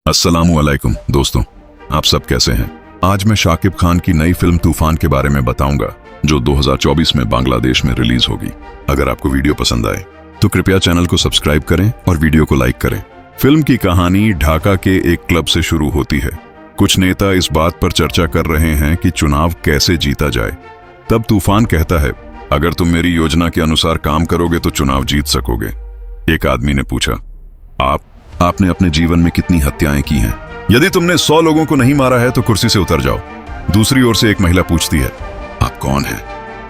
अस्सलामुअलैकुम दोस्तों, आप सब कैसे हैं? आज मैं शाकिब खान की नई फिल्म तूफान के बारे में बताऊंगा जो 2024 में बांग्लादेश में रिलीज होगी। अगर आपको वीडियो पसंद आए तो कृपया चैनल को सब्सक्राइब करें और वीडियो को लाइक करें। फिल्म की कहानी ढाका के एक क्लब से शुरू होती है। कुछ नेता इस बात पर चर्चा कर रहे हैं कि चुनाव कैसे जीता जाए। तब तूफान कहता है, अगर तुम मेरी योजना के अनुसार काम करोगे तो चुनाव जीत सकोगे। एक आदमी ने पूछा, आपने अपने जीवन में कितनी हत्याएं की हैं? यदि तुमने 100 लोगों को नहीं मारा है तो कुर्सी से उतर जाओ। दूसरी ओर से एक महिला पूछती है, आप कौन हैं?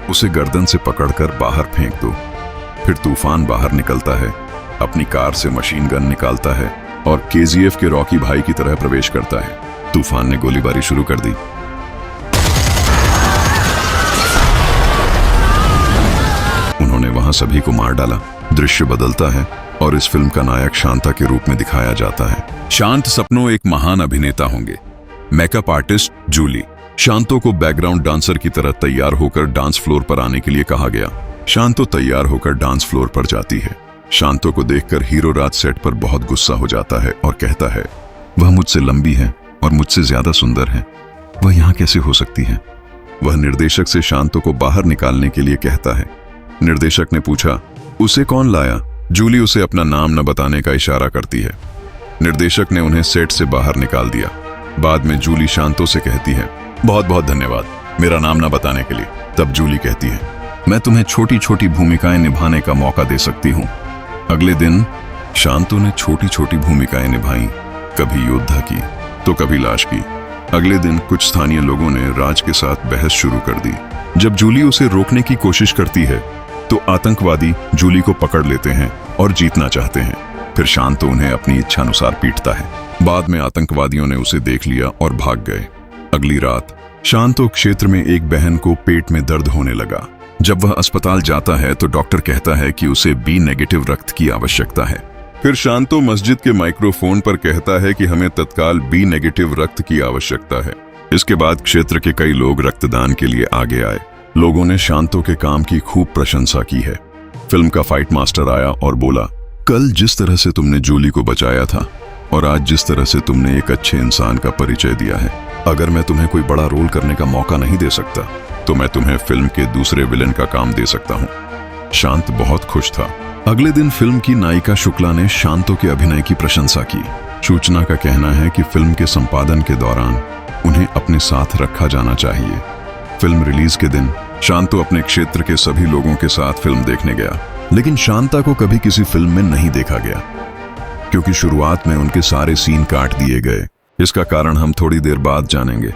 उसे गर्दन से पकड़कर बाहर फेंक दो। फिर तूफान बाहर निकलता है, अपनी कार से मशीन गन निकालता है और KGF के रॉकी भाई की तरह प्रवेश करता है। तूफान ने गोलीबारी शुरू कर दी। उन्होंने वहां सभी को मार डाला। दृश्य बदलता है और इस फिल्म का नायक शांता के रूप में दिखाया जाता है। शांत सपनों एक महान अभिनेता होंगे। Makeup artist Jully. शांतो को बैकग्राउंड डांसर की तरह तैयार होकर डांस फ्लोर पर आने के लिए कहा गया। शांतो तैयार होकर डांस फ्लोर पर जाती है। शांतो को देखकर हीरो राज सेट पर बहुत गुस्सा हो जाता है और कहता है, वह मुझसे लंबी है और मुझसे ज्यादा सुंदर है, वह यहाँ कैसे हो सकती है? वह निर्देशक से शांतो को बाहर निकालने के लिए कहता है। निर्देशक ने पूछा, उसे कौन लाया? जूली उसे अपना नाम न बताने का इशारा करती है। निर्देशक ने उन्हें सेट से बाहर निकाल दिया। बाद में जूली शांतो से कहती है, बहुत बहुत धन्यवाद मेरा नाम न बताने के लिए। तब जूली कहती है, मैं तुम्हें छोटी छोटी भूमिकाएं निभाने का मौका दे सकती हूँ। अगले दिन शांतो ने छोटी छोटी भूमिकाएं निभाई, कभी योद्धा की तो कभी लाश की। अगले दिन कुछ स्थानीय लोगों ने राज के साथ बहस शुरू कर दी। जब जूली उसे रोकने की कोशिश करती है तो आतंकवादी जूली को पकड़ लेते हैं और जीतना चाहते हैं। फिर शांतो उन्हें अपनी इच्छानुसार पीटता है। बाद में आतंकवादियों ने उसे देख लिया और भाग गए। अगली रात शांतो क्षेत्र में एक बहन को पेट में दर्द होने लगा। जब वह अस्पताल जाता है तो डॉक्टर कहता है कि उसे B नेगेटिव रक्त की आवश्यकता है। फिर शांतो मस्जिद के माइक्रोफोन पर कहता है कि हमें तत्काल B नेगेटिव रक्त की आवश्यकता है। इसके बाद क्षेत्र के कई लोग रक्तदान के लिए आगे आए। लोगों ने शांतो के काम की खूब प्रशंसा की है। फिल्म का फाइट मास्टर आया और बोला, कल जिस तरह से तुमने जूली को बचाया था और आज जिस तरह से तुमने एक अच्छे इंसान का परिचय दिया है, अगर मैं तुम्हें कोई बड़ा रोल करने का मौका नहीं दे सकता तो मैं तुम्हें फिल्म के दूसरे विलेन का काम दे सकता हूँ। शांत बहुत खुश था। अगले दिन फिल्म की नायिका शुक्ला ने शांतो के अभिनय की प्रशंसा की। सूचना का कहना है कि फिल्म के संपादन के दौरान उन्हें अपने साथ रखा जाना चाहिए। फिल्म रिलीज के दिन शांतो अपने क्षेत्र के सभी लोगों के साथ फिल्म देखने गया, लेकिन शांता को कभी किसी फिल्म में नहीं देखा गया क्योंकि शुरुआत में उनके सारे सीन काट दिए गए। इसका कारण हम थोड़ी देर बाद जानेंगे।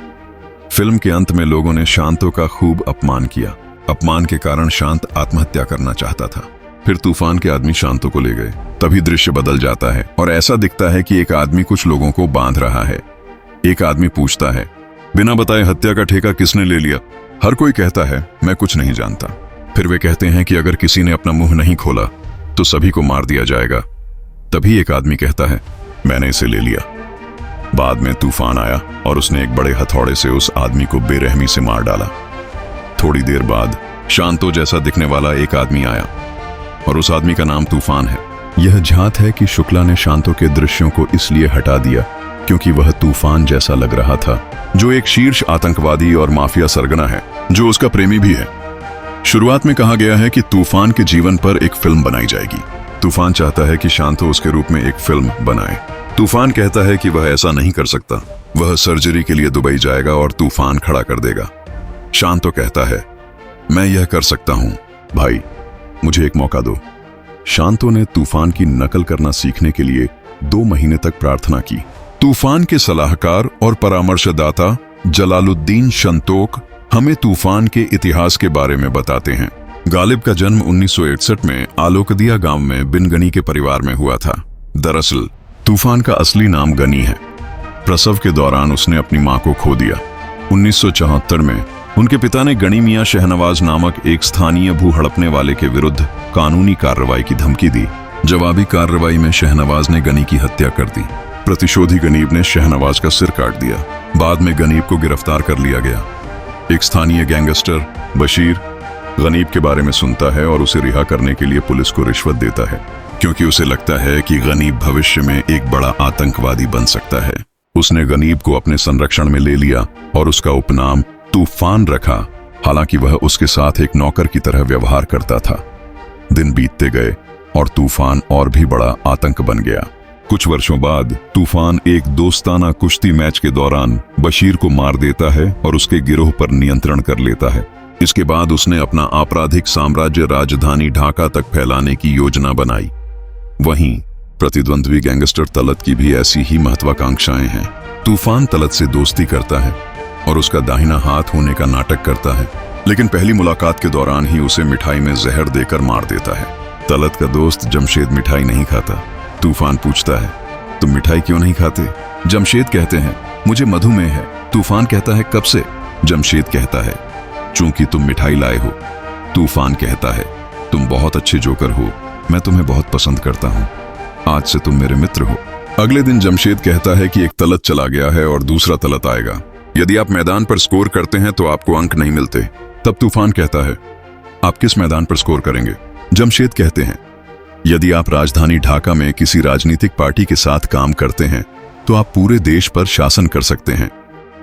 फिल्म के अंत में लोगों ने शांतो का खूब अपमान किया। अपमान के कारण शांत आत्महत्या करना चाहता था। फिर तूफान के आदमी शांतो को ले गए। तभी दृश्य बदल जाता है और ऐसा दिखता है कि एक आदमी कुछ लोगों को बांध रहा है। एक आदमी पूछता है, बिना बताए हत्या का ठेका किसने ले लिया? हर कोई कहता है, मैं कुछ नहीं जानता। फिर वे कहते हैं कि अगर किसी ने अपना मुंह नहीं खोला तो सभी को मार दिया जाएगा। तभी एक आदमी कहता है, मैंने इसे ले लिया। बाद में तूफान आया और उसने एक बड़े हथौड़े से उस आदमी को बेरहमी से मार डाला। थोड़ी देर बाद शांतो जैसा दिखने वाला एक आदमी आया और उस आदमी का नाम तूफान है। यह झात है कि शुक्ला ने शांतो के दृश्यों को इसलिए हटा दिया क्योंकि वह तूफान जैसा लग रहा था, जो एक शीर्ष आतंकवादी और माफिया सरगना है, जो उसका प्रेमी भी है। शुरुआत में कहा गया है कि तूफान के जीवन पर एक फिल्म बनाई जाएगी। तूफान चाहता है कि शांतो उसके रूप में एक फिल्म बनाए। तूफान कहता है कि वह ऐसा नहीं कर सकता। वह सर्जरी के लिए दुबई जाएगा और तूफान खड़ा कर देगा। शांतो कहता है, मैं यह कर सकता हूं भाई, मुझे एक मौका दो। शांतो ने तूफान की नकल करना सीखने के लिए 2 महीने तक प्रार्थना की। तूफान के सलाहकार और परामर्शदाता जलालुद्दीन शंतोक हमें तूफान के इतिहास के बारे में बताते हैं। गालिब का जन्म 1961 में आलोकदिया गांव में बिन गनी के परिवार में हुआ था। दरअसल तूफान का असली नाम गनी है। प्रसव के दौरान उसने अपनी मां को खो दिया। 1974 में उनके पिता ने गनी मियां शहनवाज नामक एक स्थानीय भू हड़पने वाले के विरुद्ध कानूनी कार्रवाई की धमकी दी। जवाबी कार्रवाई में शहनवाज ने गनी की हत्या कर दी। प्रतिशोधी गनीब ने शहनवाज का सिर काट दिया। बाद में गनीब को गिरफ्तार कर लिया गया। एक स्थानीय गैंगस्टर बशीर गनीब के बारे में सुनता है और उसे रिहा करने के लिए पुलिस को रिश्वत देता है। क्योंकि उसे लगता है कि गनीब भविष्य में एक बड़ा आतंकवादी बन सकता है। उसने गनीब को अपने संरक्षण में ले लिया और उसका उपनाम तूफान रखा, हालांकि वह उसके साथ एक नौकर की तरह व्यवहार करता था। दिन बीतते गए और तूफान और भी बड़ा आतंक बन गया। कुछ वर्षों बाद तूफान एक दोस्ताना कुश्ती मैच के दौरान बशीर को मार देता है और उसके गिरोह पर नियंत्रण कर लेता है। इसके बाद उसने अपना आपराधिक साम्राज्य राजधानी ढाका तक फैलाने की योजना बनाई। वहीं प्रतिद्वंद्वी गैंगस्टर तलत की भी ऐसी ही महत्वाकांक्षाएं हैं। तूफान तलत से दोस्ती करता है और उसका दाहिना हाथ होने का नाटक करता है, लेकिन पहली मुलाकात के दौरान ही उसे मिठाई में जहर देकर मार देता है। तलत का दोस्त जमशेद मिठाई नहीं खाता। तूफान पूछता है, तुम मिठाई क्यों नहीं खाते? जमशेद कहते हैं, मुझे मधुमेह है। तूफान कहता है, कब से? जमशेद कहता है, चूंकि तुम मिठाई लाए हो। तूफान कहता है, तुम बहुत अच्छे जोकर हो, मैं तुम्हें बहुत पसंद करता हूं, आज से तुम मेरे मित्र हो। अगले दिन जमशेद कहता है कि एक तलत चला गया है और दूसरा तलत आएगा। यदि आप मैदान पर स्कोर करते हैं तो आपको अंक नहीं मिलते। तब तूफान कहता है, आप किस मैदान पर स्कोर करेंगे? जमशेद कहते हैं, यदि आप राजधानी ढाका में किसी राजनीतिक पार्टी के साथ काम करते हैं तो आप पूरे देश पर शासन कर सकते हैं।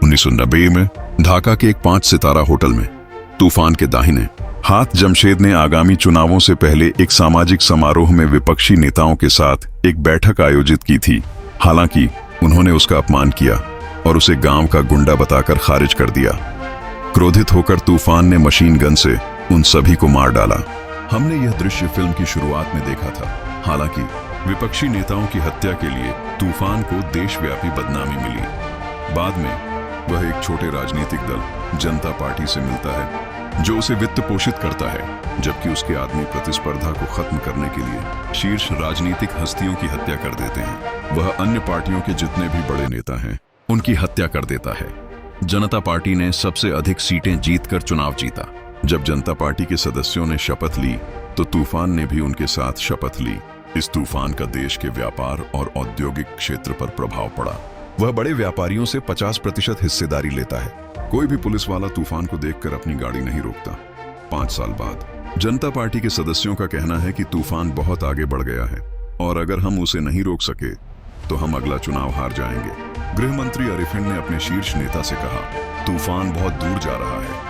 1990 में ढाका के एक 5 सितारा होटल में तूफान के दाहिने हाथ जमशेद ने आगामी चुनावों से पहले एक सामाजिक समारोह में विपक्षी नेताओं के साथ एक बैठक आयोजित की थी। हालांकि उन्होंने उसका अपमान किया और उसे गांव का गुंडा बताकर खारिज कर दिया। क्रोधित होकर तूफान ने मशीन गन से उन सभी को मार डाला। हमने यह दृश्य फिल्म की शुरुआत में देखा था। हालांकि विपक्षी नेताओं की हत्या के लिए तूफान को देशव्यापी बदनामी मिली। बाद में वह एक छोटे राजनीतिक दल जनता पार्टी से मिलता है जो उसे वित्त पोषित करता है, जबकि उसके आदमी प्रतिस्पर्धा को खत्म करने के लिए शीर्ष राजनीतिक हस्तियों की हत्या कर देते हैं। वह अन्य पार्टियों के जितने भी बड़े नेता हैं उनकी हत्या कर देता है। जनता पार्टी ने सबसे अधिक सीटें जीतकर चुनाव जीता। जब जनता पार्टी के सदस्यों ने शपथ ली तो तूफान ने भी उनके साथ शपथ ली। इस तूफान का देश के व्यापार और औद्योगिक क्षेत्र पर प्रभाव पड़ा। वह बड़े व्यापारियों से 50% हिस्सेदारी लेता है। कोई भी पुलिस वाला तूफान को देखकर अपनी गाड़ी नहीं रोकता। 5 साल बाद जनता पार्टी के सदस्यों का कहना है कि तूफान बहुत आगे बढ़ गया है और अगर हम उसे नहीं रोक सके तो हम अगला चुनाव हार जाएंगे। गृह मंत्री अरिफिन ने अपने शीर्ष नेता से कहा, तूफान बहुत दूर जा रहा है।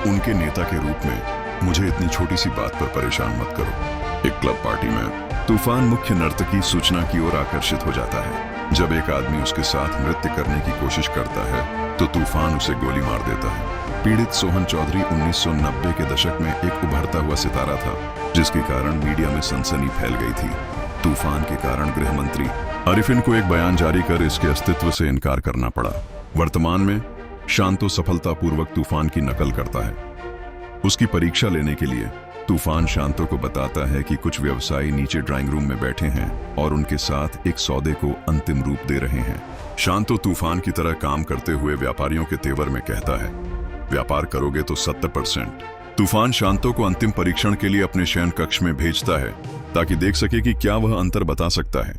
उनके नेता के रूप में मुझे इतनी छोटी सी बात पर परेशान मत करो। एक क्लब पार्टी में तूफान मुख्य नर्तकी सूचना की ओर आकर्षित हो जाता है। जब एक आदमी उसके साथ नृत्य करने की कोशिश करता है तो तूफान उसे गोली मार देता है। पीड़ित सोहन चौधरी 1990 के दशक में एक उभरता हुआ सितारा था, जिसके कारण मीडिया में सनसनी फैल गई थी। तूफान के कारण गृह मंत्री अरिफिन को एक बयान जारी कर इसके अस्तित्व से इनकार करना पड़ा। वर्तमान में शांतो सफलतापूर्वक तूफान की नकल करता है। उसकी परीक्षा लेने के लिए तूफान शांतो को बताता है कि कुछ व्यवसायी नीचे ड्राइंग रूम में बैठे हैं और उनके साथ एक सौदे को अंतिम रूप दे रहे हैं। शांतो तूफान की तरह काम करते हुए व्यापारियों के तेवर में कहता है, व्यापार करोगे तो 70%। तूफान शांतो को अंतिम परीक्षण के लिए अपने शयन कक्ष में भेजता है ताकि देख सके कि क्या वह अंतर बता सकता है,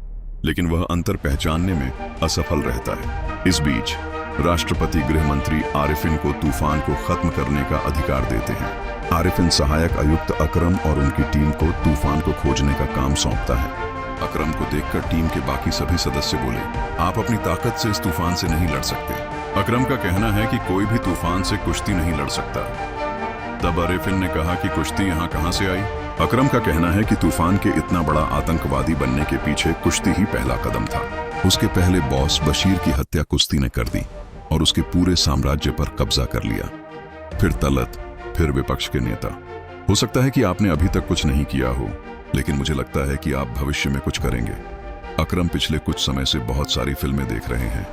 लेकिन वह अंतर पहचानने में असफल रहता है। इस बीच राष्ट्रपति गृह मंत्री आरिफिन को तूफान को खत्म करने का अधिकार देते हैं। आरिफिन सहायक आयुक्त अकरम और उनकी टीम को तूफान को खोजने का काम सौंपता है। अकरम को देखकर टीम के बाकी सभी सदस्य बोले, आप अपनी ताकत से इस तूफान से नहीं लड़ सकते। अकरम का कहना है कि कोई भी तूफान से कुश्ती नहीं लड़ सकता। तब आरिफिन ने कहा कि कुश्ती यहाँ कहाँ से आई? अकरम का कहना है कि तूफान के इतना बड़ा आतंकवादी बनने के पीछे कुश्ती ही पहला कदम था। उसके पहले बॉस बशीर की हत्या कुश्ती ने कर दी और उसके पूरे साम्राज्य पर कब्जा कर लिया। फिर तलत, फिर विपक्ष के नेता। हो सकता है कि आपने अभी तक कुछ नहीं किया हो, लेकिन मुझे लगता है कि आप भविष्य में कुछ करेंगे। अकरम पिछले कुछ समय से बहुत सारी फिल्में देख रहे हैं।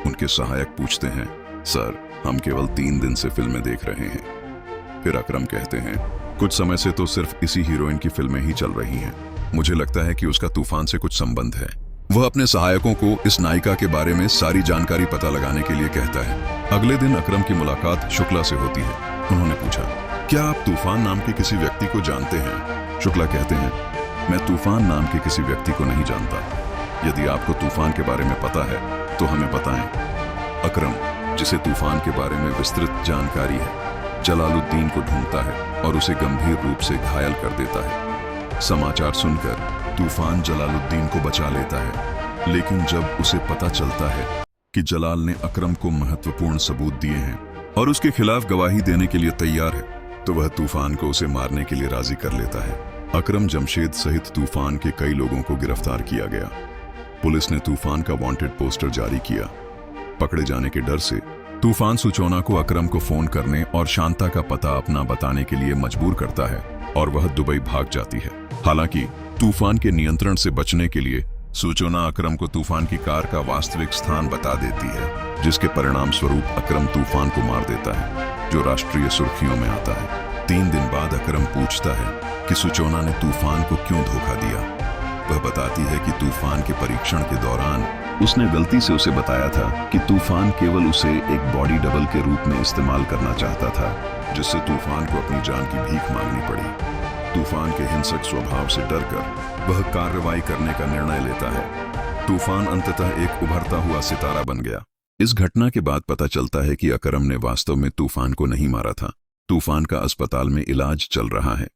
उनके सहायक पूछते हैं, सर हम केवल 3 दिन से फिल्में देख रहे हैं। फिर अकरम कहते हैं, कुछ समय से तो सिर्फ इसी हीरोइन की फिल्में ही चल रही हैं। मुझे लगता है कि उसका तूफान से कुछ संबंध है। वह अपने सहायकों को इस नायिका के बारे में सारी जानकारी पता लगाने के लिए कहता है। अगले दिन अकरम की मुलाकात शुक्ला से होती है। उन्होंने पूछा, क्या आप तूफान नाम के किसी व्यक्ति को जानते हैं? शुक्ला कहते हैं, मैं तूफान नाम के किसी व्यक्ति को नहीं जानता। यदि आपको तूफान के बारे में पता है तो हमें बताएं। अकरम, जिसे तूफान के बारे में विस्तृत जानकारी है, जलालुद्दीन को ढूंढता है और उसे गंभीर रूप से घायल कर देता है। समाचार सुनकर तूफान जलालुद्दीन को बचा लेता है, लेकिन जब उसे पता चलता है कि जलाल ने अकरम को महत्वपूर्ण सबूत दिए हैं और उसके खिलाफ गवाही देने के लिए तैयार है, तो वह तूफान को उसे मारने के लिए राजी कर लेता है। अकरम जमशेद सहित तूफान के कई लोगों को गिरफ्तार किया गया। पुलिस ने तूफान का वांटेड पोस्टर जारी किया। पकड़े जाने के डर से तूफान सुचोना को अकरम को फोन करने और शांता का पता अपना बताने के लिए मजबूर करता है और वह दुबई भाग जाती है। हालांकि तूफान के नियंत्रण से बचने के लिए सुचोना अकरम को तूफान की कार का वास्तविक स्थान बता देती है, जिसके परिणाम स्वरूप अकरम तूफान को मार देता है, जो राष्ट्रीय सुर्खियों में आता है। 3 दिन बाद अकरम पूछता है कि सुचोना ने तूफान को क्यों धोखा दिया। वह बताती है कि तूफान के परीक्षण के दौरान उसने गलती से उसे बताया था कि तूफान केवल उसे एक बॉडी डबल के रूप में इस्तेमाल करना चाहता था, जिससे तूफान को अपनी जान की भीख मांगनी पड़ी। तूफान के हिंसक स्वभाव से डरकर वह कार्रवाई करने का निर्णय लेता है। तूफान अंततः एक उभरता हुआ सितारा बन गया। इस घटना के बाद पता चलता है कि अकरम ने वास्तव में तूफान को नहीं मारा था। तूफान का अस्पताल में इलाज चल रहा है।